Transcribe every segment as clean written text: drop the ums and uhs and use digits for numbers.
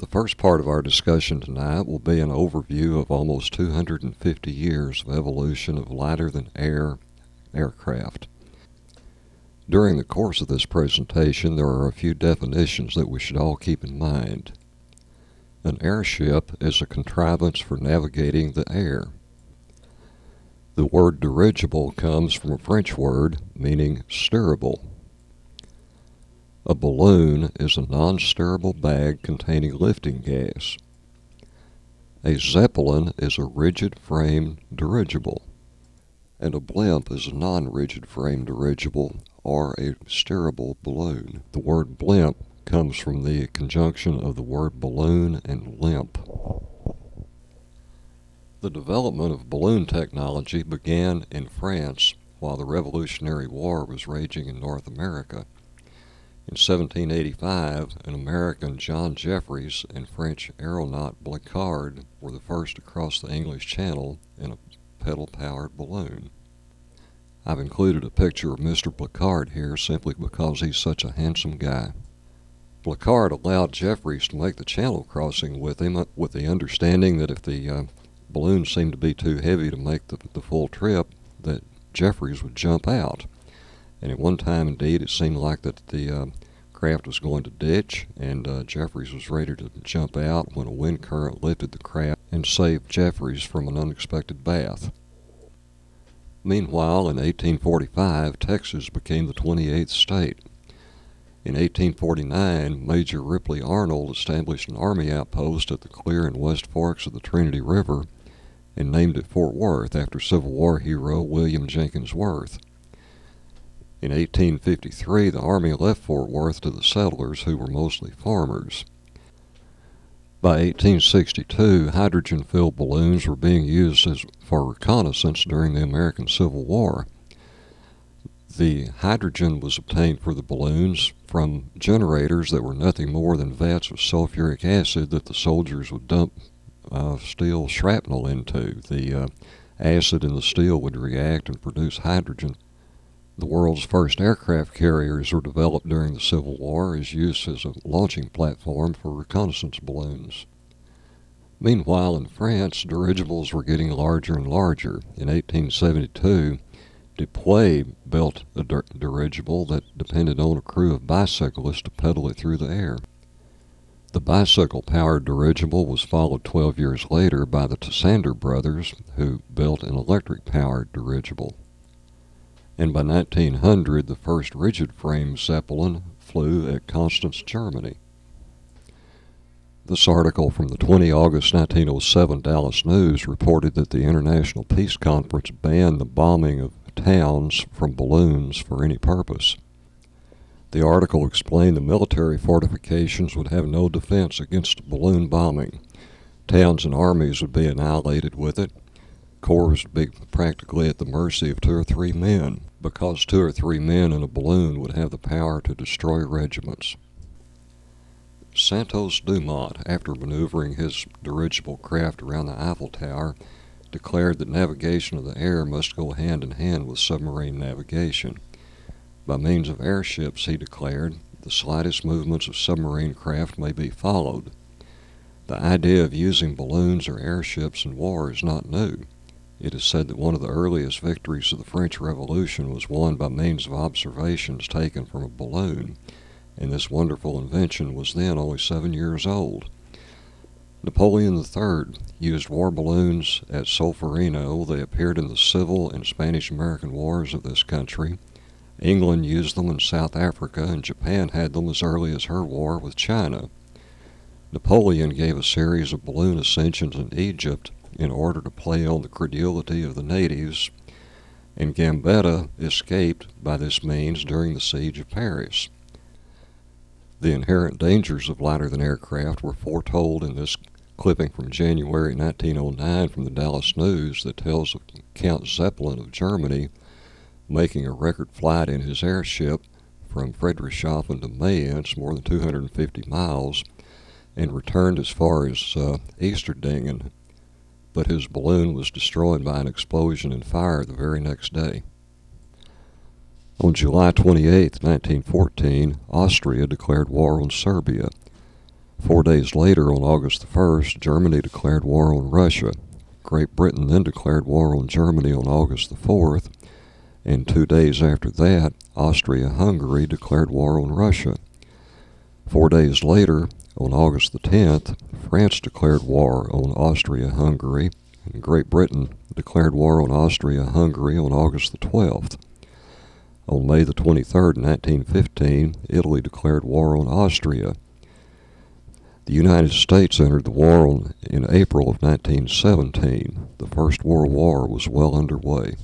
The first part of our discussion tonight will be an overview of almost 250 years of evolution of lighter-than-air aircraft. During the course of this presentation, there are a few definitions that we should all keep in mind. An airship is a contrivance for navigating the air. The word dirigible comes from a French word meaning steerable. A balloon is a non-steerable bag containing lifting gas. A Zeppelin is a rigid-frame dirigible, and a blimp is a non-rigid frame dirigible or a steerable balloon. The word blimp comes from the conjunction of the word balloon and limp. The development of balloon technology began in France while the Revolutionary War was raging in North America. In 1785, an American, John Jeffries, and French aeronaut Blicard were the first to cross the English Channel in a pedal-powered balloon. I've included a picture of Mr. Blicard here simply because he's such a handsome guy. Blicard allowed Jeffries to make the channel crossing with him with the understanding that if the balloon seemed to be too heavy to make the full trip, that Jeffries would jump out. And at one time, indeed, it seemed like that the craft was going to ditch, and Jeffries was ready to jump out when a wind current lifted the craft and saved Jeffries from an unexpected bath. Meanwhile, in 1845, Texas became the 28th state. In 1849, Major Ripley Arnold established an army outpost at the Clear and West Forks of the Trinity River and named it Fort Worth after Civil War hero William Jenkins Worth. In 1853, the Army left Fort Worth to the settlers, who were mostly farmers. By 1862, hydrogen-filled balloons were being used for reconnaissance during the American Civil War. The hydrogen was obtained for the balloons from generators that were nothing more than vats of sulfuric acid that the soldiers would dump steel shrapnel into. The acid in the steel would react and produce hydrogen. The world's first aircraft carriers were developed during the Civil War as used as a launching platform for reconnaissance balloons. Meanwhile, in France, dirigibles were getting larger and larger. In 1872, Dupuy built a dirigible that depended on a crew of bicyclists to pedal it through the air. The bicycle-powered dirigible was followed 12 years later by the Tassander brothers, who built an electric-powered dirigible. And by 1900, the first rigid-frame Zeppelin flew at Constance, Germany. This article from the 20 August 1907 Dallas News reported that the International Peace Conference banned the bombing of towns from balloons for any purpose. The article explained the military fortifications would have no defense against balloon bombing. Towns and armies would be annihilated with it. Corps would be practically at the mercy of 2 or 3 men, because 2 or 3 men in a balloon would have the power to destroy regiments. Santos Dumont, after maneuvering his dirigible craft around the Eiffel Tower, declared that navigation of the air must go hand in hand with submarine navigation. By means of airships, he declared, the slightest movements of submarine craft may be followed. The idea of using balloons or airships in war is not new. It is said that one of the earliest victories of the French Revolution was won by means of observations taken from a balloon, and this wonderful invention was then only 7 years old. Napoleon III used war balloons at Solferino. They appeared in the Civil and Spanish-American Wars of this country. England used them in South Africa, and Japan had them as early as her war with China. Napoleon gave a series of balloon ascensions in Egypt in order to play on the credulity of the natives, and Gambetta escaped by this means during the siege of Paris. The inherent dangers of lighter-than-air craft were foretold in this clipping from January 1909 from the Dallas News that tells of Count Zeppelin of Germany making a record flight in his airship from Friedrichshafen to Mayence, more than 250 miles, and returned as far as Easterdingen, but his balloon was destroyed by an explosion and fire the very next day. On July 28, 1914, Austria declared war on Serbia. 4 days later, on August the 1st, Germany declared war on Russia. Great Britain then declared war on Germany on August the 4th, and 2 days after that, Austria-Hungary declared war on Russia. 4 days later, on August the 10th, France declared war on Austria-Hungary, and Great Britain declared war on Austria-Hungary on August the 12th. On May the 23rd, 1915, Italy declared war on Austria. The United States entered the war in April of 1917. The First World War was well underway.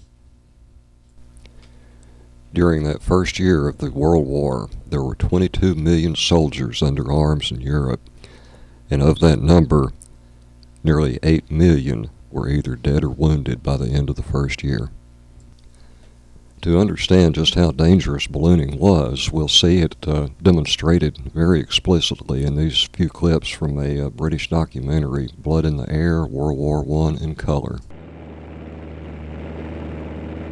During that first year of the World War, there were 22 million soldiers under arms in Europe, and of that number, nearly 8 million were either dead or wounded by the end of the first year. To understand just how dangerous ballooning was, we'll see it demonstrated very explicitly in these few clips from a British documentary, Blood in the Air, World War I in Color.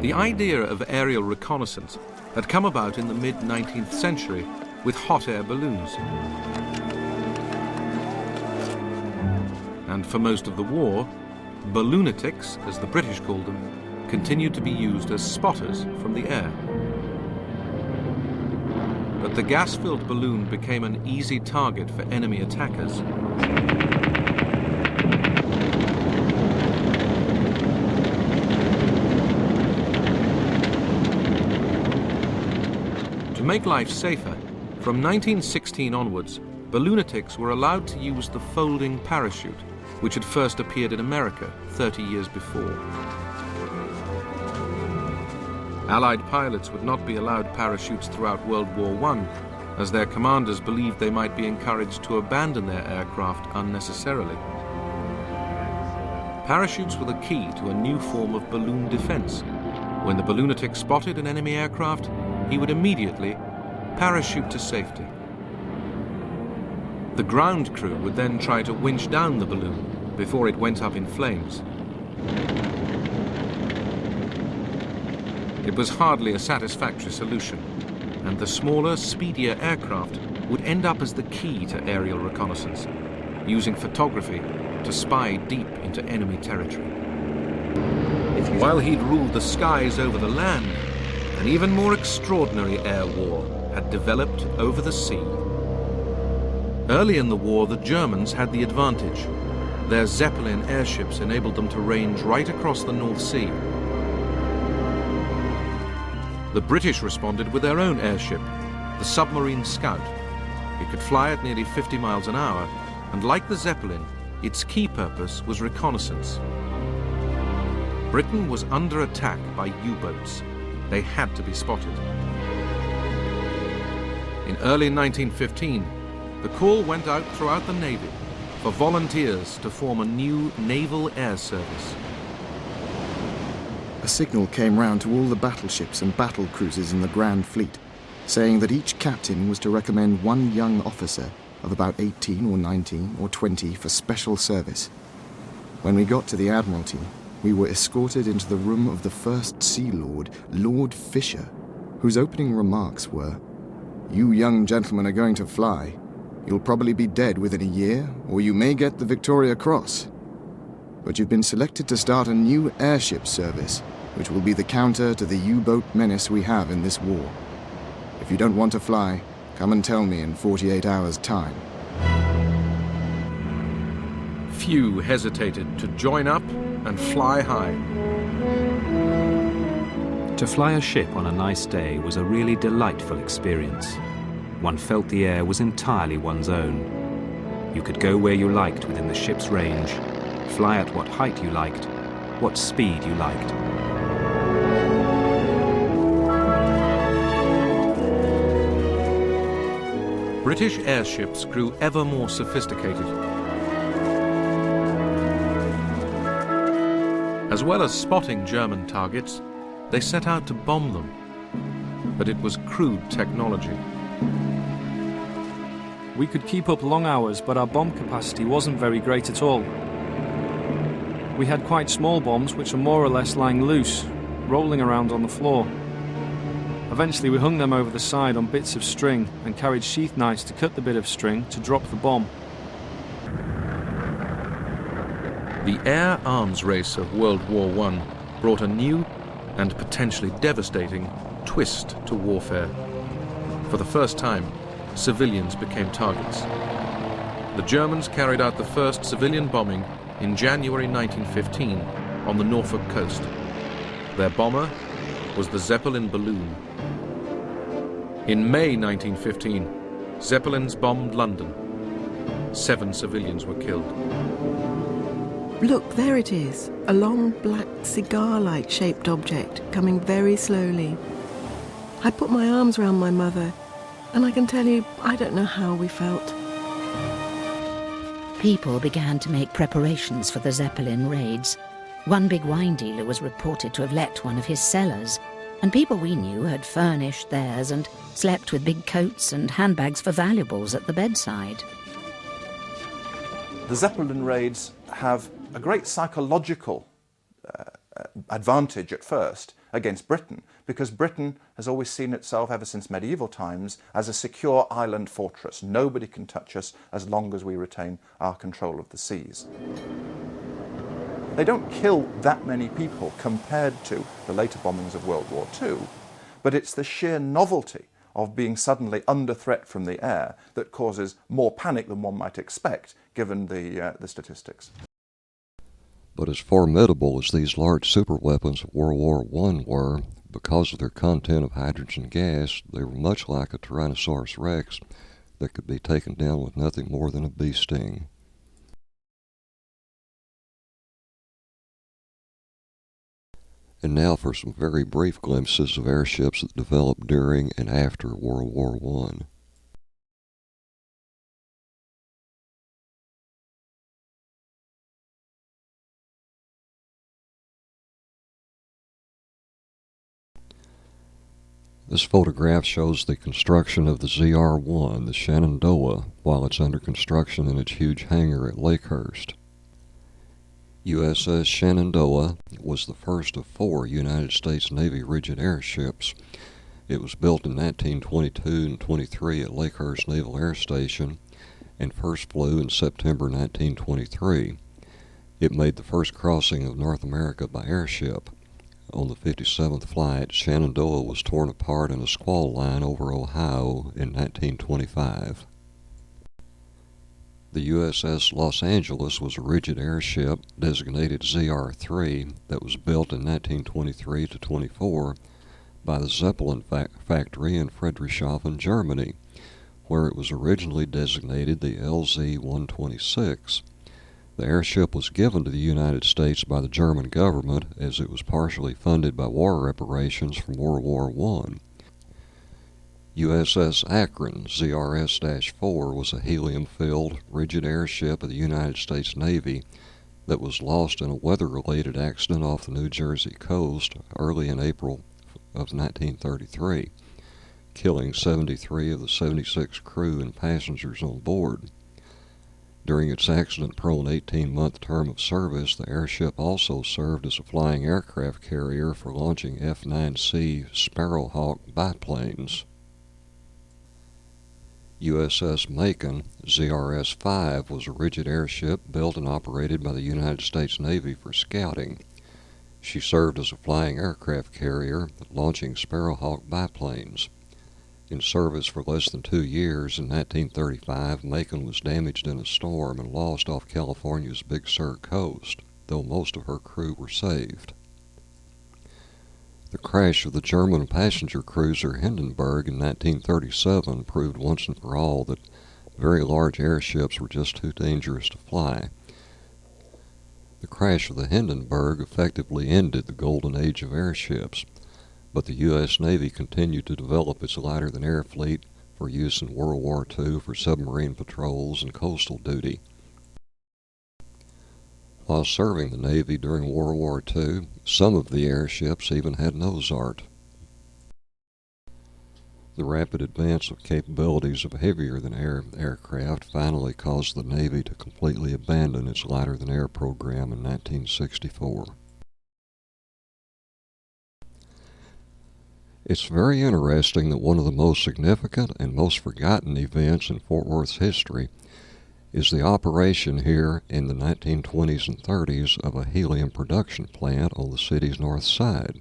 The idea of aerial reconnaissance had come about in the mid-19th century with hot air balloons. And for most of the war, balloonatics, as the British called them, continued to be used as spotters from the air. But the gas-filled balloon became an easy target for enemy attackers. To make life safer, from 1916 onwards, balloonatics were allowed to use the folding parachute, which had first appeared in America 30 years before. Allied pilots would not be allowed parachutes throughout World War I, as their commanders believed they might be encouraged to abandon their aircraft unnecessarily. Parachutes were the key to a new form of balloon defense. When the balloonatic spotted an enemy aircraft, he would immediately parachute to safety. The ground crew would then try to winch down the balloon before it went up in flames. It was hardly a satisfactory solution, and the smaller, speedier aircraft would end up as the key to aerial reconnaissance, using photography to spy deep into enemy territory. While he'd ruled the skies over the land, an even more extraordinary air war had developed over the sea. Early in the war, the Germans had the advantage. Their Zeppelin airships enabled them to range right across the North Sea. The British responded with their own airship, the submarine Scout. It could fly at nearly 50 miles an hour, and like the Zeppelin, its key purpose was reconnaissance. Britain was under attack by U-boats. They had to be spotted. In early 1915, the call went out throughout the Navy for volunteers to form a new naval air service. A signal came round to all the battleships and battle cruisers in the Grand Fleet, saying that each captain was to recommend one young officer of about 18 or 19 or 20 for special service. When we got to the Admiralty, we were escorted into the room of the First Sea Lord, Lord Fisher, whose opening remarks were, "You young gentlemen are going to fly. You'll probably be dead within a year, or you may get the Victoria Cross. But you've been selected to start a new airship service, which will be the counter to the U-boat menace we have in this war. If you don't want to fly, come and tell me in 48 hours' time." Few hesitated to join up and fly high. To fly a ship on a nice day was a really delightful experience. One felt the air was entirely one's own. You could go where you liked within the ship's range, fly at what height you liked, what speed you liked. British airships grew ever more sophisticated. As well as spotting German targets, they set out to bomb them. But it was crude technology. We could keep up long hours, but our bomb capacity wasn't very great at all. We had quite small bombs which are more or less lying loose, rolling around on the floor. Eventually we hung them over the side on bits of string and carried sheath knives to cut the bit of string to drop the bomb. The air arms race of World War I brought a new and potentially devastating twist to warfare. For the first time, civilians became targets. The Germans carried out the first civilian bombing in January 1915 on the Norfolk coast. Their bomber was the Zeppelin balloon. In May 1915, Zeppelins bombed London. 7 civilians were killed. Look, there it is, a long black cigar-like shaped object coming very slowly. I put my arms around my mother, and I can tell you, I don't know how we felt. People began to make preparations for the Zeppelin raids. One big wine dealer was reported to have let one of his cellars, and people we knew had furnished theirs and slept with big coats and handbags for valuables at the bedside. The Zeppelin raids have a great psychological advantage at first against Britain, because Britain has always seen itself, ever since medieval times, as a secure island fortress. Nobody can touch us as long as we retain our control of the seas. They don't kill that many people compared to the later bombings of World War II, but it's the sheer novelty of being suddenly under threat from the air that causes more panic than one might expect, given the statistics. But as formidable as these large superweapons of World War I were, because of their content of hydrogen gas, they were much like a Tyrannosaurus rex that could be taken down with nothing more than a bee sting. And now for some very brief glimpses of airships that developed during and after World War I. This photograph shows the construction of the ZR-1, the Shenandoah, while it's under construction in its huge hangar at Lakehurst. USS Shenandoah was the first of 4 United States Navy rigid airships. It was built in 1922 and 23 at Lakehurst Naval Air Station and first flew in September 1923. It made the first crossing of North America by airship. On the 57th flight, Shenandoah was torn apart in a squall line over Ohio in 1925. The USS Los Angeles was a rigid airship designated ZR-3 that was built in 1923 to 24 by the Zeppelin factory in Friedrichshafen, Germany, where it was originally designated the LZ-126. The airship was given to the United States by the German government as it was partially funded by war reparations from World War I. USS Akron ZRS-4 was a helium-filled, rigid airship of the United States Navy that was lost in a weather-related accident off the New Jersey coast early in April of 1933, killing 73 of the 76 crew and passengers on board. During its accident-prone 18-month term of service, the airship also served as a flying aircraft carrier for launching F-9C Sparrowhawk biplanes. USS Macon ZRS-5 was a rigid airship built and operated by the United States Navy for scouting. She served as a flying aircraft carrier, launching Sparrowhawk biplanes. In service for less than 2 years, in 1935, Macon was damaged in a storm and lost off California's Big Sur coast, though most of her crew were saved. The crash of the German passenger cruiser Hindenburg in 1937 proved once and for all that very large airships were just too dangerous to fly. The crash of the Hindenburg effectively ended the golden age of airships, but the U.S. Navy continued to develop its lighter-than-air fleet for use in World War II for submarine patrols and coastal duty. While serving the Navy during World War II, some of the airships even had nose art. The rapid advance of capabilities of heavier-than-air aircraft finally caused the Navy to completely abandon its lighter-than-air program in 1964. It's very interesting that one of the most significant and most forgotten events in Fort Worth's history is the operation here in the 1920s and 30s of a helium production plant on the city's north side.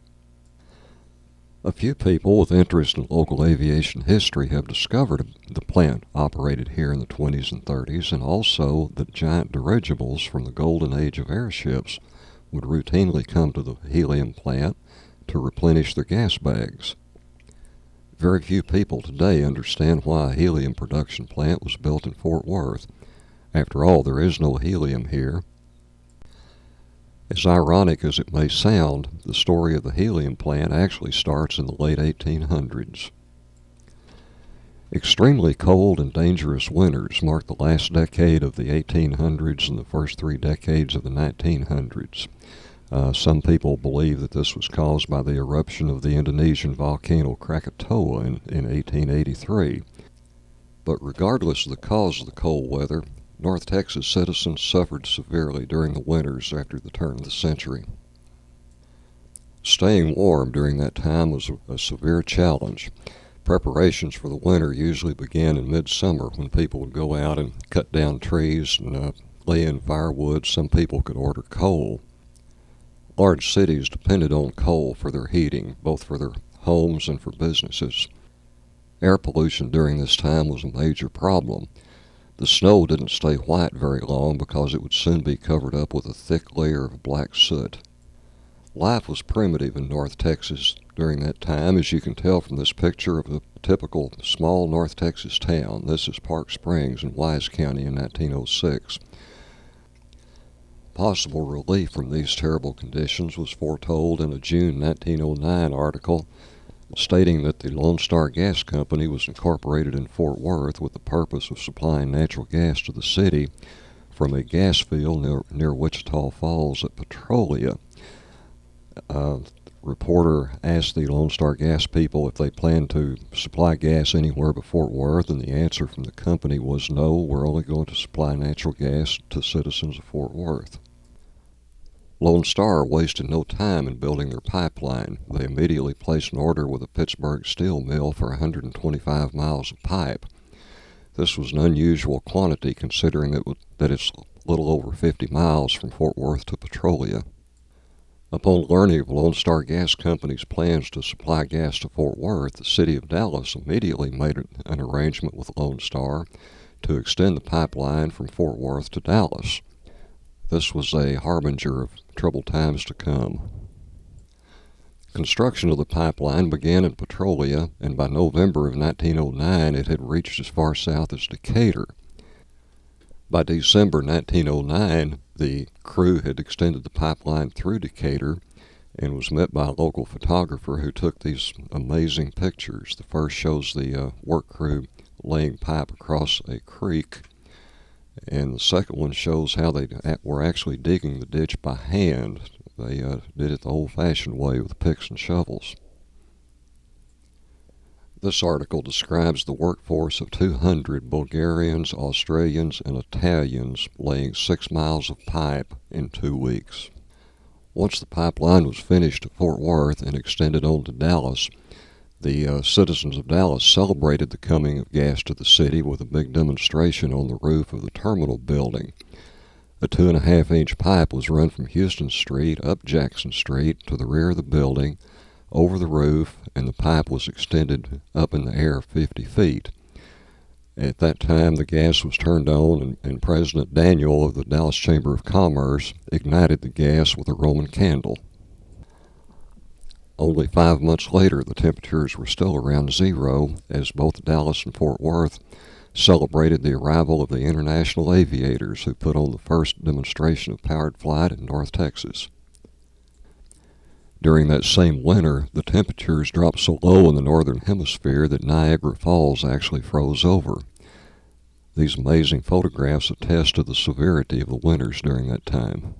A few people with interest in local aviation history have discovered the plant operated here in the 20s and 30s, and also that giant dirigibles from the golden age of airships would routinely come to the helium plant to replenish their gas bags. Very few people today understand why a helium production plant was built in Fort Worth. After all, there is no helium here. As ironic as it may sound, the story of the helium plant actually starts in the late 1800s. Extremely cold and dangerous winters marked the last decade of the 1800s and the first 3 decades of the 1900s. Some people believe that this was caused by the eruption of the Indonesian volcano Krakatoa in 1883. But regardless of the cause of the cold weather, North Texas citizens suffered severely during the winters after the turn of the century. Staying warm during that time was a severe challenge. Preparations for the winter usually began in midsummer when people would go out and cut down trees and lay in firewood. Some people could order coal. Large cities depended on coal for their heating, both for their homes and for businesses. Air pollution during this time was a major problem. The snow didn't stay white very long because it would soon be covered up with a thick layer of black soot. Life was primitive in North Texas during that time, as you can tell from this picture of a typical small North Texas town. This is Park Springs in Wise County in 1906. Possible relief from these terrible conditions was foretold in a June 1909 article stating that the Lone Star Gas Company was incorporated in Fort Worth with the purpose of supplying natural gas to the city from a gas field near Wichita Falls at Petrolia. Reporter asked the Lone Star Gas people if they planned to supply gas anywhere but Fort Worth, and the answer from the company was no, we're only going to supply natural gas to citizens of Fort Worth. Lone Star wasted no time in building their pipeline. They immediately placed an order with a Pittsburgh steel mill for 125 miles of pipe. This was an unusual quantity considering that it's a little over 50 miles from Fort Worth to Petrolia. Upon learning of Lone Star Gas Company's plans to supply gas to Fort Worth, the city of Dallas immediately made an arrangement with Lone Star to extend the pipeline from Fort Worth to Dallas. This was a harbinger of troubled times to come. Construction of the pipeline began in Petrolia, and by November of 1909 it had reached as far south as Decatur. By December 1909, the crew had extended the pipeline through Decatur and was met by a local photographer who took these amazing pictures. The first shows the work crew laying pipe across a creek, and the second one shows how they were actually digging the ditch by hand. They did it the old-fashioned way with picks and shovels. This article describes the workforce of 200 Bulgarians, Australians, and Italians laying 6 miles of pipe in 2 weeks. Once the pipeline was finished at Fort Worth and extended on to Dallas, the citizens of Dallas celebrated the coming of gas to the city with a big demonstration on the roof of the terminal building. A 2.5-inch pipe was run from Houston Street up Jackson Street to the rear of the building, over the roof, and the pipe was extended up in the air 50 feet. At that time, the gas was turned on, and President Daniel of the Dallas Chamber of Commerce ignited the gas with a Roman candle. Only 5 months later, the temperatures were still around zero, as both Dallas and Fort Worth celebrated the arrival of the international aviators who put on the first demonstration of powered flight in North Texas. During that same winter, the temperatures dropped so low in the northern hemisphere that Niagara Falls actually froze over. These amazing photographs attest to the severity of the winters during that time.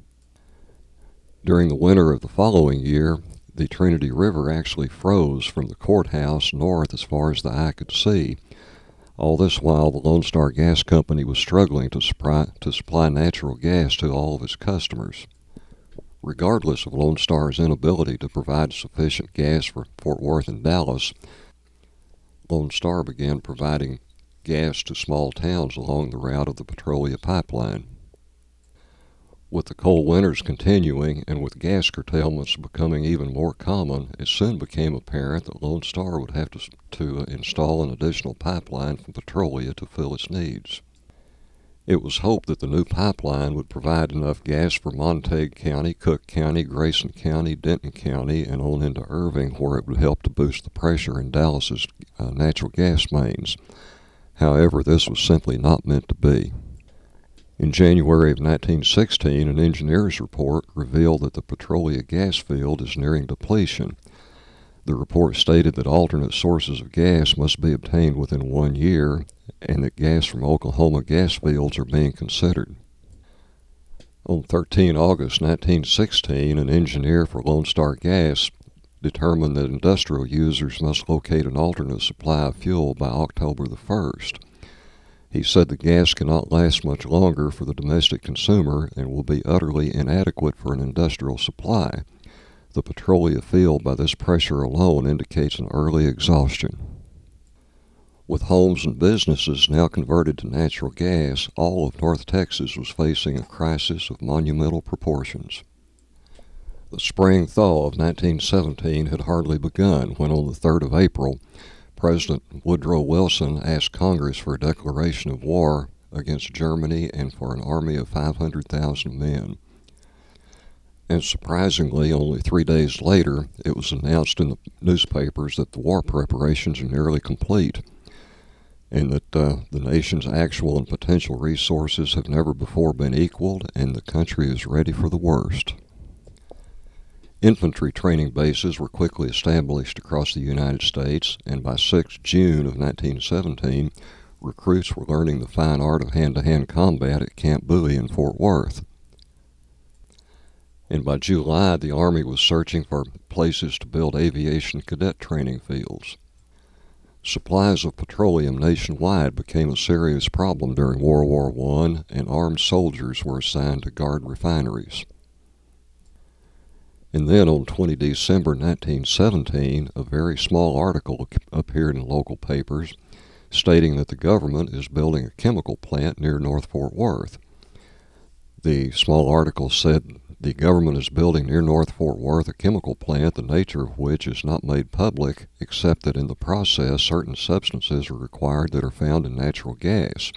During the winter of the following year, the Trinity River actually froze from the courthouse north as far as the eye could see. All this while, the Lone Star Gas Company was struggling to supply natural gas to all of its customers. Regardless of Lone Star's inability to provide sufficient gas for Fort Worth and Dallas, Lone Star began providing gas to small towns along the route of the Petrolia pipeline. With the cold winters continuing and with gas curtailments becoming even more common, it soon became apparent that Lone Star would have to install an additional pipeline from Petrolia to fill its needs. It was hoped that the new pipeline would provide enough gas for Montague County, Cook County, Grayson County, Denton County, and on into Irving, where it would help to boost the pressure in Dallas's natural gas mains. However, this was simply not meant to be. In January of 1916, an engineer's report revealed that the Petrolia gas field is nearing depletion. The report stated that alternate sources of gas must be obtained within 1 year, and that gas from Oklahoma gas fields are being considered. On 13 August 1916, an engineer for Lone Star Gas determined that industrial users must locate an alternate supply of fuel by October the 1st. He said the gas cannot last much longer for the domestic consumer and will be utterly inadequate for an industrial supply. The Petrolia field by this pressure alone indicates an early exhaustion. With homes and businesses now converted to natural gas, all of North Texas was facing a crisis of monumental proportions. The spring thaw of 1917 had hardly begun when on the 3rd of April, President Woodrow Wilson asked Congress for a declaration of war against Germany and for an army of 500,000 men. And surprisingly, only 3 days later, it was announced in the newspapers that the war preparations are nearly complete, and that the nation's actual and potential resources have never before been equaled, and the country is ready for the worst. Infantry training bases were quickly established across the United States, and by 6 June of 1917, recruits were learning the fine art of hand-to-hand combat at Camp Bowie in Fort Worth. And by July, the Army was searching for places to build aviation cadet training fields. Supplies of petroleum nationwide became a serious problem during World War I, and armed soldiers were assigned to guard refineries. And then on 20 December 1917, a very small article appeared in local papers stating that the government is building a chemical plant near North Fort Worth. The small article said the government is building near North Fort Worth a chemical plant, the nature of which is not made public, except that in the process certain substances are required that are found in natural gas.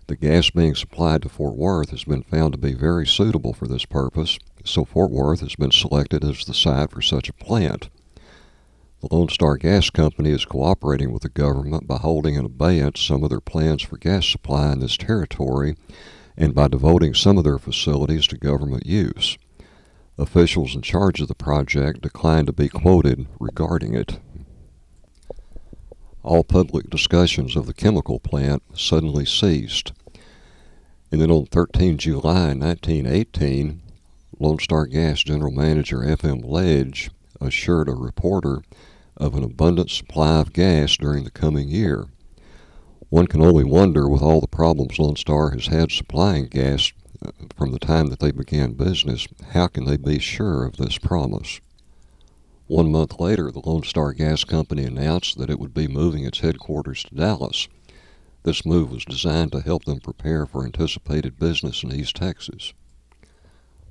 The gas being supplied to Fort Worth has been found to be very suitable for this purpose, so Fort Worth has been selected as the site for such a plant. The Lone Star Gas Company is cooperating with the government by holding in abeyance some of their plans for gas supply in this territory and by devoting some of their facilities to government use. Officials in charge of the project declined to be quoted regarding it. All public discussions of the chemical plant suddenly ceased. And then on 13 July 1918, Lone Star Gas General Manager F.M. Ledge assured a reporter of an abundant supply of gas during the coming year. One can only wonder, with all the problems Lone Star has had supplying gas from the time that they began business, how can they be sure of this promise? 1 month later, the Lone Star Gas Company announced that it would be moving its headquarters to Dallas. This move was designed to help them prepare for anticipated business in East Texas.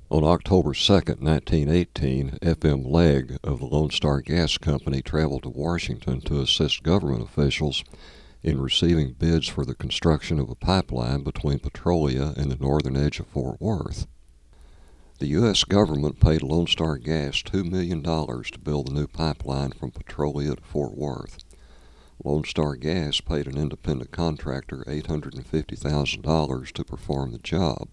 On October 2, 1918, F.M. Legg of the Lone Star Gas Company traveled to Washington to assist government officials in receiving bids for the construction of a pipeline between Petrolia and the northern edge of Fort Worth. The U.S. government paid Lone Star Gas $2 million to build the new pipeline from Petrolia to Fort Worth. Lone Star Gas paid an independent contractor $850,000 to perform the job.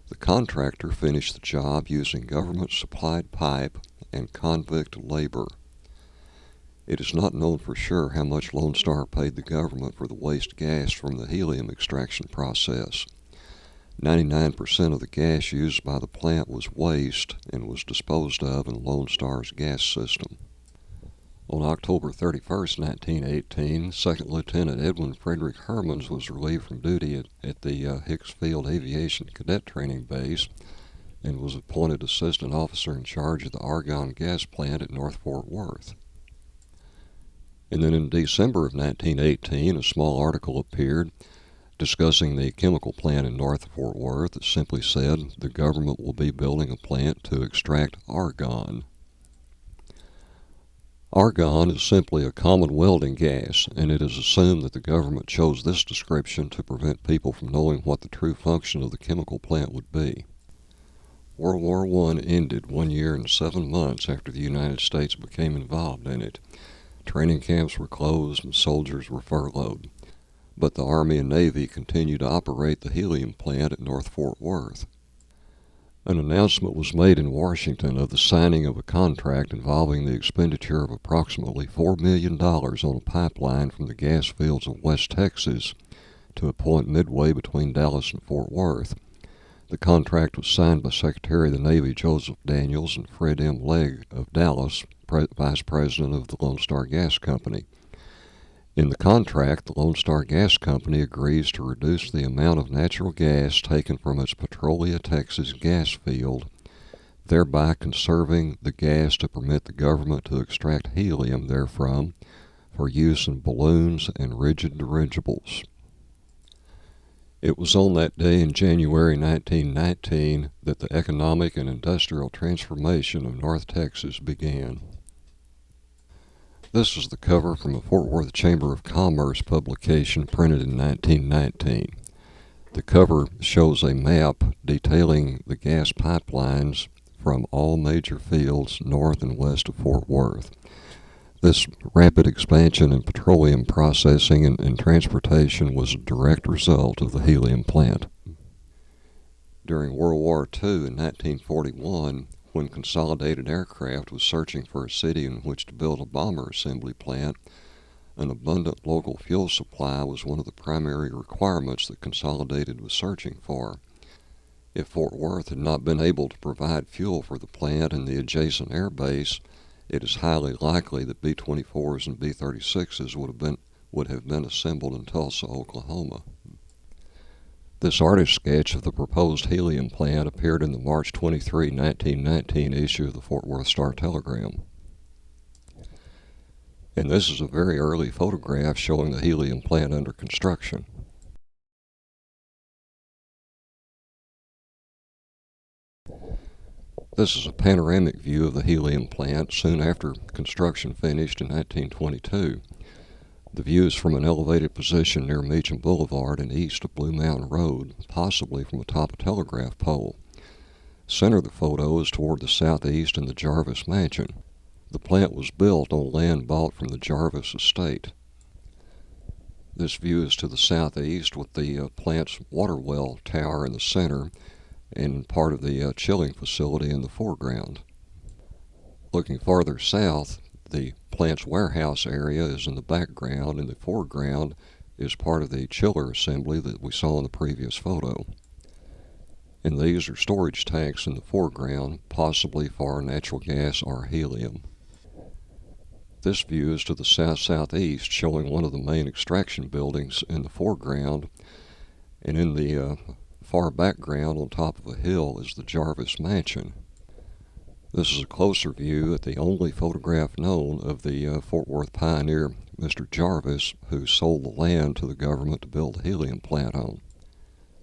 The contractor finished the job using government-supplied pipe and convict labor. It is not known for sure how much Lone Star paid the government for the waste gas from the helium extraction process. 99% of the gas used by the plant was waste and was disposed of in Lone Star's gas system. On October 31, 1918, Second Lieutenant Edwin Frederick Hermans was relieved from duty at the Hicks Field Aviation Cadet Training Base and was appointed Assistant Officer in charge of the argon gas plant at North Fort Worth. And then in December of 1918, a small article appeared discussing the chemical plant in North Fort Worth that simply said the government will be building a plant to extract argon. Argon is simply a common welding gas, and it is assumed that the government chose this description to prevent people from knowing what the true function of the chemical plant would be. World War I ended 1 year and 7 months after the United States became involved in it. Training camps were closed and soldiers were furloughed, but the Army and Navy continued to operate the Helium plant at North Fort Worth. An announcement was made in Washington of the signing of a contract involving the expenditure of approximately $4 million on a pipeline from the gas fields of West Texas to a point midway between Dallas and Fort Worth. The contract was signed by Secretary of the Navy Joseph Daniels and Fred M. Legg of Dallas, Vice President of the Lone Star Gas Company. In the contract, the Lone Star Gas Company agrees to reduce the amount of natural gas taken from its Petrolia, Texas gas field, thereby conserving the gas to permit the government to extract helium therefrom for use in balloons and rigid dirigibles. It was on that day in January 1919 that the economic and industrial transformation of North Texas began. This is the cover from a Fort Worth Chamber of Commerce publication printed in 1919. The cover shows a map detailing the gas pipelines from all major fields north and west of Fort Worth. This rapid expansion in petroleum processing and transportation was a direct result of the helium plant. During World War II in 1941, when Consolidated Aircraft was searching for a city in which to build a bomber assembly plant, an abundant local fuel supply was one of the primary requirements that Consolidated was searching for. If Fort Worth had not been able to provide fuel for the plant and the adjacent air base, it is highly likely that B-24s and B-36s would have been assembled in Tulsa, Oklahoma. This artist sketch of the proposed helium plant appeared in the March 23, 1919 issue of the Fort Worth Star-Telegram. And this is a very early photograph showing the helium plant under construction. This is a panoramic view of the helium plant soon after construction finished in 1922. The view is from an elevated position near Meacham Boulevard and east of Blue Mountain Road, possibly from atop a telegraph pole. Center of the photo is toward the southeast in the Jarvis Mansion. The plant was built on land bought from the Jarvis estate. This view is to the southeast with the plant's water well tower in the center and part of the chilling facility in the foreground. Looking farther south, the plant's warehouse area is in the background, and the foreground is part of the chiller assembly that we saw in the previous photo. And these are storage tanks in the foreground, possibly for natural gas or helium. This view is to the south-southeast, showing one of the main extraction buildings in the foreground, and in the far background on top of a hill is the Jarvis Mansion. This is a closer view at the only photograph known of the Fort Worth pioneer, Mr. Jarvis, who sold the land to the government to build the helium plant on.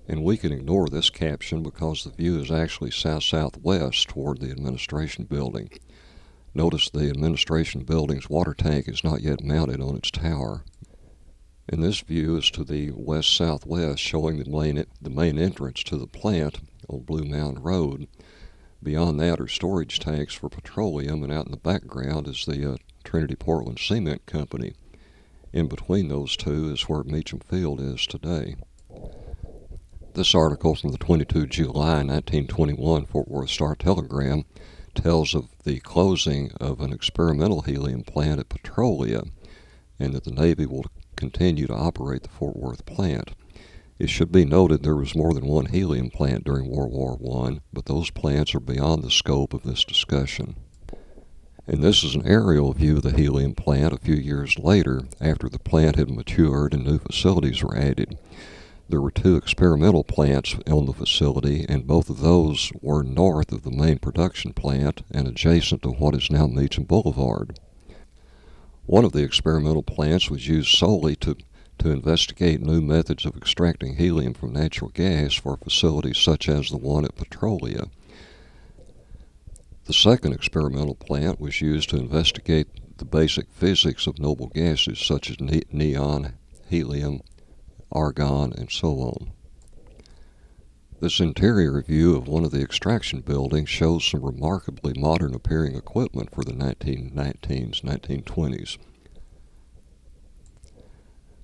And we can ignore this caption because the view is actually south-southwest toward the administration building. Notice the administration building's water tank is not yet mounted on its tower. And this view is to the west-southwest, showing the main entrance to the plant on Blue Mountain Road. Beyond that are storage tanks for petroleum, and out in the background is the Trinity Portland Cement Company. In between those two is where Meacham Field is today. This article from the 22 July 1921 Fort Worth Star-Telegram tells of the closing of an experimental helium plant at Petrolia, and that the Navy will continue to operate the Fort Worth plant. It should be noted there was more than one helium plant during World War I, but those plants are beyond the scope of this discussion. And this is an aerial view of the helium plant a few years later, after the plant had matured and new facilities were added. There were 2 experimental plants on the facility, and both of those were north of the main production plant and adjacent to what is now Meacham Boulevard. One of the experimental plants was used solely to investigate new methods of extracting helium from natural gas for facilities such as the one at Petrolia. The second experimental plant was used to investigate the basic physics of noble gases such as neon, helium, argon, and so on. This interior view of one of the extraction buildings shows some remarkably modern appearing equipment for the 1919s, 1920s.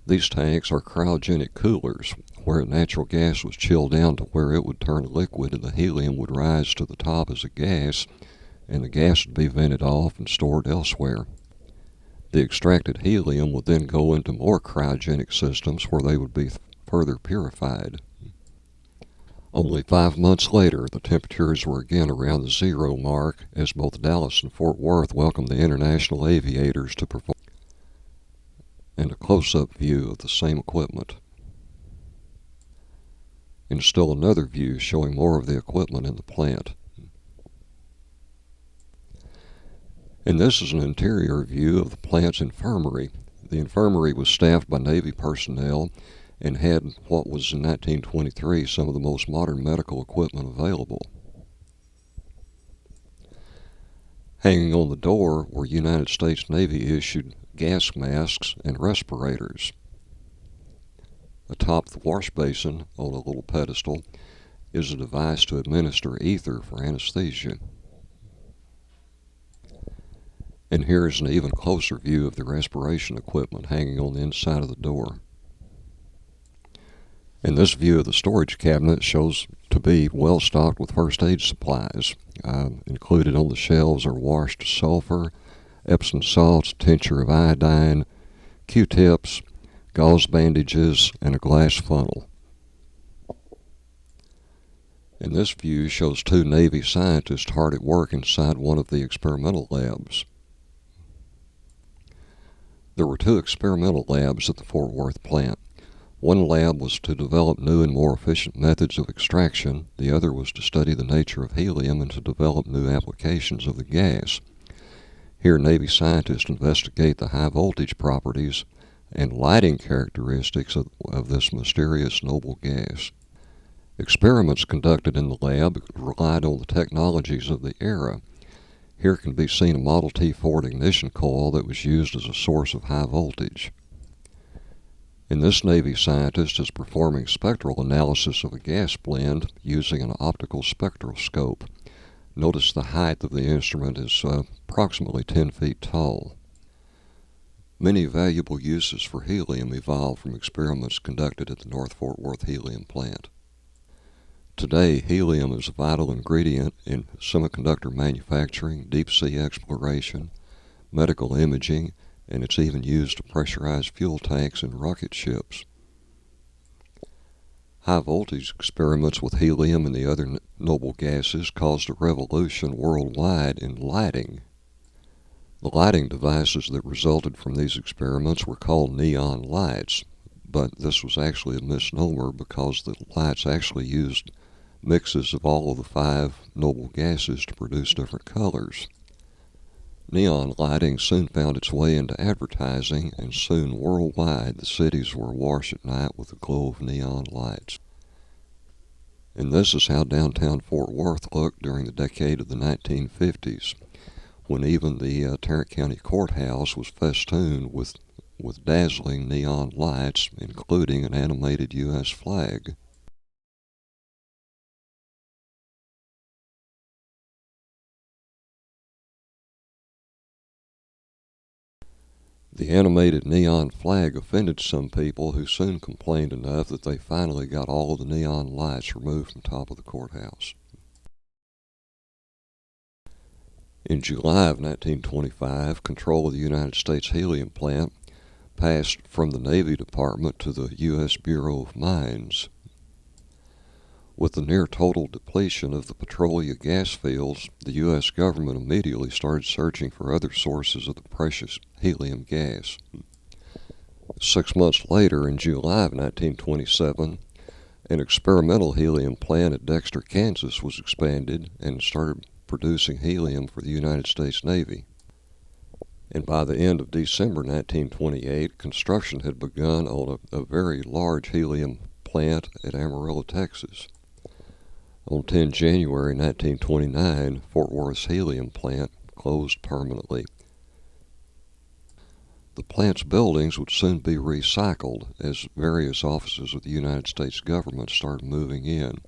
These tanks are cryogenic coolers, where natural gas was chilled down to where it would turn liquid and the helium would rise to the top as a gas, and the gas would be vented off and stored elsewhere. The extracted helium would then go into more cryogenic systems where they would be further purified. Only 5 months later, the temperatures were again around the zero mark as both Dallas and Fort Worth welcomed the international aviators to perform. And a close-up view of the same equipment. And still another view showing more of the equipment in the plant. And this is an interior view of the plant's infirmary. The infirmary was staffed by Navy personnel and had what was in 1923 some of the most modern medical equipment available. Hanging on the door were United States Navy issued gas masks and respirators. Atop the wash basin on a little pedestal is a device to administer ether for anesthesia. And here is an even closer view of the respiration equipment hanging on the inside of the door. And this view of the storage cabinet shows to be well stocked with first aid supplies. Included on the shelves are washed sulfur, Epsom salts, tincture of iodine, Q-tips, gauze bandages, and a glass funnel. And this view shows 2 Navy scientists hard at work inside one of the experimental labs. There were 2 experimental labs at the Fort Worth plant. One lab was to develop new and more efficient methods of extraction. The other was to study the nature of helium and to develop new applications of the gas. Here, Navy scientists investigate the high voltage properties and lighting characteristics of this mysterious noble gas. Experiments conducted in the lab relied on the technologies of the era. Here can be seen a Model T Ford ignition coil that was used as a source of high voltage. And this Navy scientist is performing spectral analysis of a gas blend using an optical spectroscope. Notice the height of the instrument is approximately 10 feet tall. Many valuable uses for helium evolved from experiments conducted at the North Fort Worth helium plant. Today, helium is a vital ingredient in semiconductor manufacturing, deep-sea exploration, medical imaging, and it's even used to pressurize fuel tanks in rocket ships. High-voltage experiments with helium and the other noble gases caused a revolution worldwide in lighting. The lighting devices that resulted from these experiments were called neon lights, but this was actually a misnomer because the lights actually used mixes of all of the 5 noble gases to produce different colors. Neon lighting soon found its way into advertising, and soon worldwide the cities were awash at night with the glow of neon lights. And this is how downtown Fort Worth looked during the decade of the 1950s, when even the Tarrant County Courthouse was festooned with dazzling neon lights, including an animated U.S. flag. The animated neon flag offended some people who soon complained enough that they finally got all of the neon lights removed from top of the courthouse. In July of 1925, control of the United States helium plant passed from the Navy Department to the U.S. Bureau of Mines. With the near total depletion of the Petrolia gas fields, the U.S. government immediately started searching for other sources of the precious helium gas. 6 months later, in July of 1927, an experimental helium plant at Dexter, Kansas was expanded and started producing helium for the United States Navy. and by the end of December 1928, construction had begun on a very large helium plant at Amarillo, Texas. On 10 January 1929, Fort Worth's helium plant closed permanently. The plant's buildings would soon be recycled as various offices of the United States government started moving in.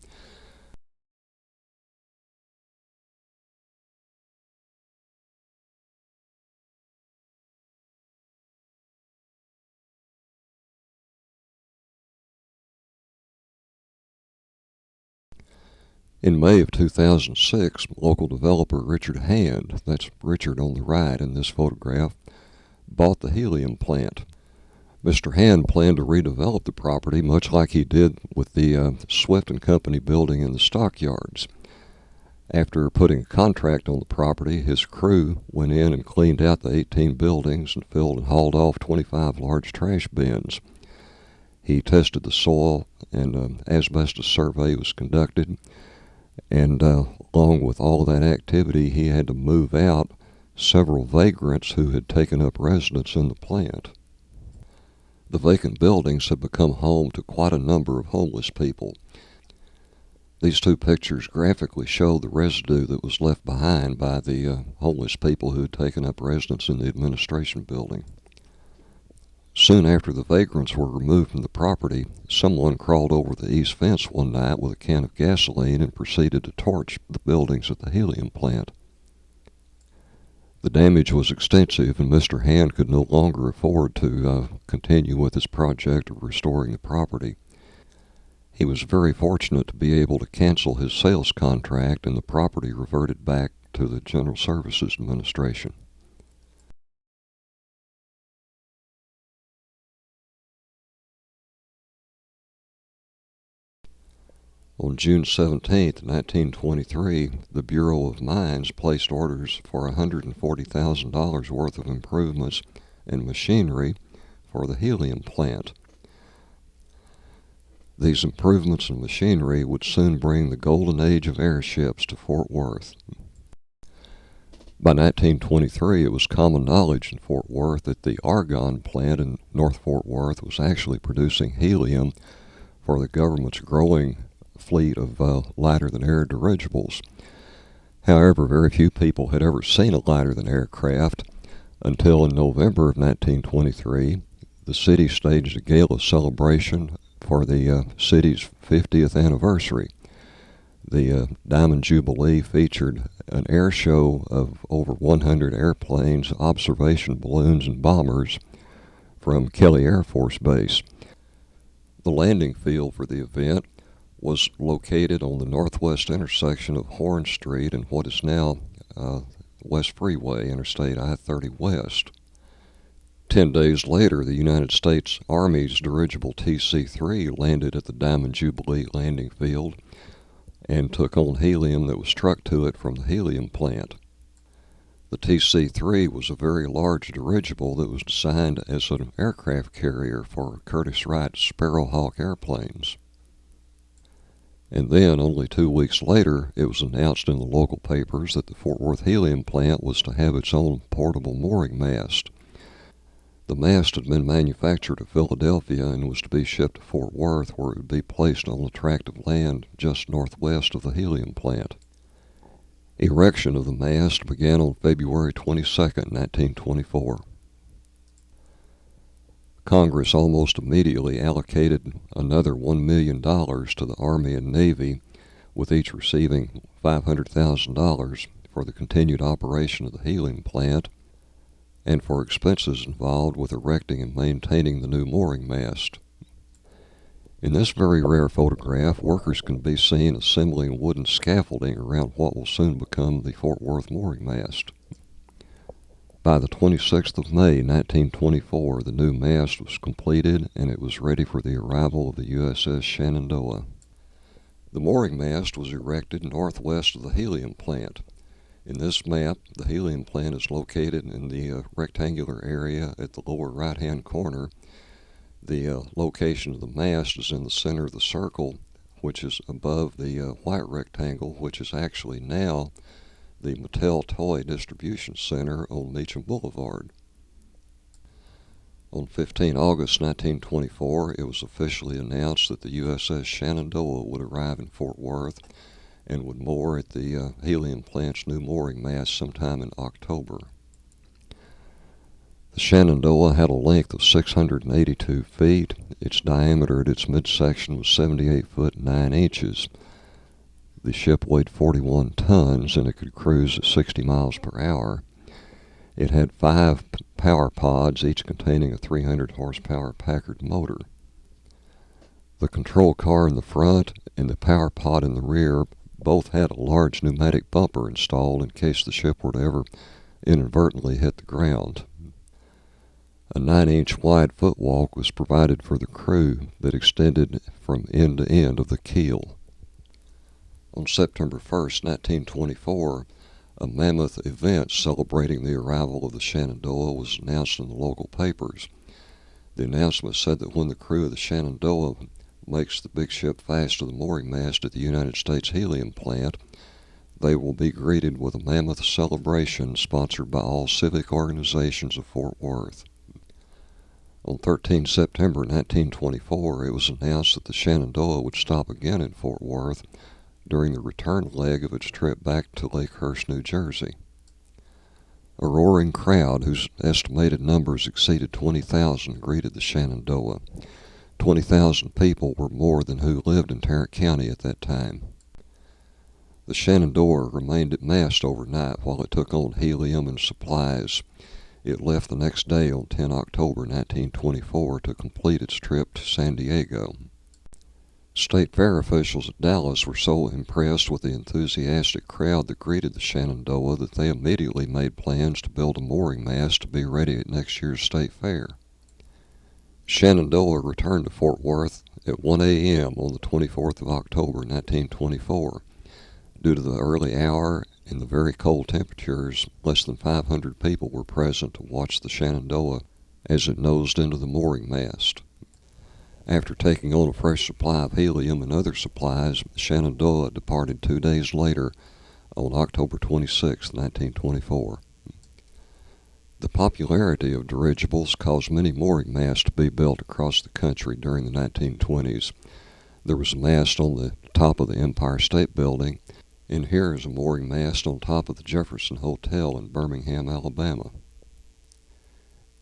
In May of 2006, local developer Richard Hand, that's Richard on the right in this photograph, bought the helium plant. Mr. Hand planned to redevelop the property much like he did with the Swift & Company building in the stockyards. After putting a contract on the property, his crew went in and cleaned out the 18 buildings and filled and hauled off 25 large trash bins. He tested the soil, and an asbestos survey was conducted. And along with all that activity, he had to move out several vagrants who had taken up residence in the plant. The vacant buildings had become home to quite a number of homeless people. These two pictures graphically show the residue that was left behind by the homeless people who had taken up residence in the administration building. Soon after the vagrants were removed from the property, someone crawled over the east fence one night with a can of gasoline and proceeded to torch the buildings at the helium plant. The damage was extensive, and Mr. Hand could no longer afford to continue with his project of restoring the property. He was very fortunate to be able to cancel his sales contract, and the property reverted back to the General Services Administration. On June 17, 1923, the Bureau of Mines placed orders for $140,000 worth of improvements and machinery for the helium plant. These improvements in machinery would soon bring the golden age of airships to Fort Worth. By 1923, it was common knowledge in Fort Worth that the Argonne plant in North Fort Worth was actually producing helium for the government's growing fleet of lighter-than-air dirigibles. However, very few people had ever seen a lighter-than-air craft until in November of 1923, the city staged a gala celebration for the city's 50th anniversary. The Diamond Jubilee featured an air show of over 100 airplanes, observation balloons, and bombers from Kelly Air Force Base. The landing field for the event was located on the northwest intersection of Horn Street and what is now West Freeway, Interstate I-30 West. 10 days later, the United States Army's dirigible TC-3 landed at the Diamond Jubilee landing field and took on helium that was trucked to it from the helium plant. The TC-3 was a very large dirigible that was designed as an aircraft carrier for Curtiss-Wright's Sparrowhawk airplanes. And then, only 2 weeks later, it was announced in the local papers that the Fort Worth helium plant was to have its own portable mooring mast. The mast had been manufactured at Philadelphia and was to be shipped to Fort Worth, where it would be placed on a tract of land just northwest of the helium plant. Erection of the mast began on February 22, 1924. Congress almost immediately allocated another $1 million to the Army and Navy, with each receiving $500,000 for the continued operation of the helium plant and for expenses involved with erecting and maintaining the new mooring mast. In this very rare photograph, workers can be seen assembling wooden scaffolding around what will soon become the Fort Worth mooring mast. By the 26th of May, 1924, the new mast was completed and it was ready for the arrival of the USS Shenandoah. The mooring mast was erected northwest of the helium plant. In this map, the helium plant is located in the rectangular area at the lower right-hand corner. The location of the mast is in the center of the circle, which is above the white rectangle, which is actually now the Mattel Toy Distribution Center on Meacham Boulevard. On 15 August 1924, it was officially announced that the USS Shenandoah would arrive in Fort Worth and would moor at the Helium plant's new mooring mast sometime in October. The Shenandoah had a length of 682 feet. Its diameter at its midsection was 78 foot 9 inches. The ship weighed 41 tons and it could cruise at 60 miles per hour. It had 5 power pods, each containing a 300 horsepower Packard motor. The control car in the front and the power pod in the rear both had a large pneumatic bumper installed in case the ship were to ever inadvertently hit the ground. A 9-inch wide footwalk was provided for the crew that extended from end to end of the keel. On September 1st, 1924, a mammoth event celebrating the arrival of the Shenandoah was announced in the local papers. The announcement said that when the crew of the Shenandoah makes the big ship fast to the mooring mast at the United States Helium plant, they will be greeted with a mammoth celebration sponsored by all civic organizations of Fort Worth. On 13 September 1924, it was announced that the Shenandoah would stop again in Fort Worth during the return leg of its trip back to Lakehurst, New Jersey. A roaring crowd, whose estimated numbers exceeded 20,000, greeted the Shenandoah. 20,000 people were more than who lived in Tarrant County at that time. The Shenandoah remained at mast overnight while it took on helium and supplies. It left the next day on 10 October 1924 to complete its trip to San Diego. State fair officials at Dallas were so impressed with the enthusiastic crowd that greeted the Shenandoah that they immediately made plans to build a mooring mast to be ready at next year's state fair. Shenandoah returned to Fort Worth at 1 a.m. on the 24th of October 1924. Due to the early hour and the very cold temperatures, less than 500 people were present to watch the Shenandoah as it nosed into the mooring mast. After taking on a fresh supply of helium and other supplies, the Shenandoah departed 2 days later on October 26, 1924. The popularity of dirigibles caused many mooring masts to be built across the country during the 1920s. There was a mast on the top of the Empire State Building, and here is a mooring mast on top of the Jefferson Hotel in Birmingham, Alabama.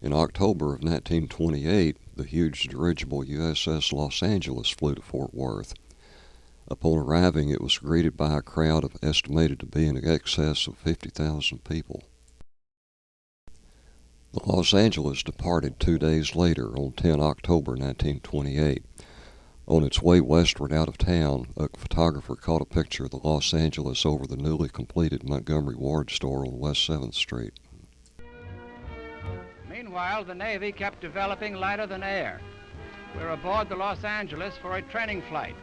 In October of 1928, the huge dirigible USS Los Angeles flew to Fort Worth. Upon arriving, it was greeted by a crowd of estimated to be in excess of 50,000 people. The Los Angeles departed 2 days later on 10 October 1928. On its way westward out of town, a photographer caught a picture of the Los Angeles over the newly completed Montgomery Ward store on West 7th Street. Meanwhile, the Navy kept developing lighter than air. We're aboard the Los Angeles for a training flight.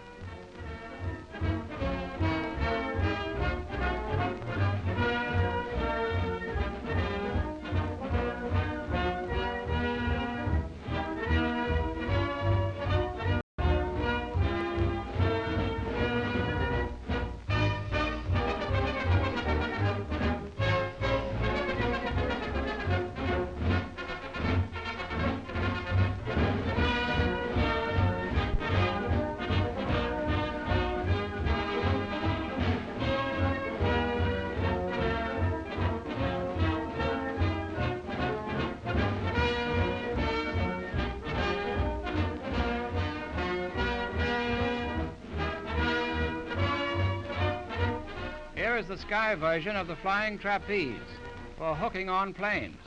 Here is the sky version of the flying trapeze for hooking on planes.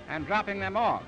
And dropping them off.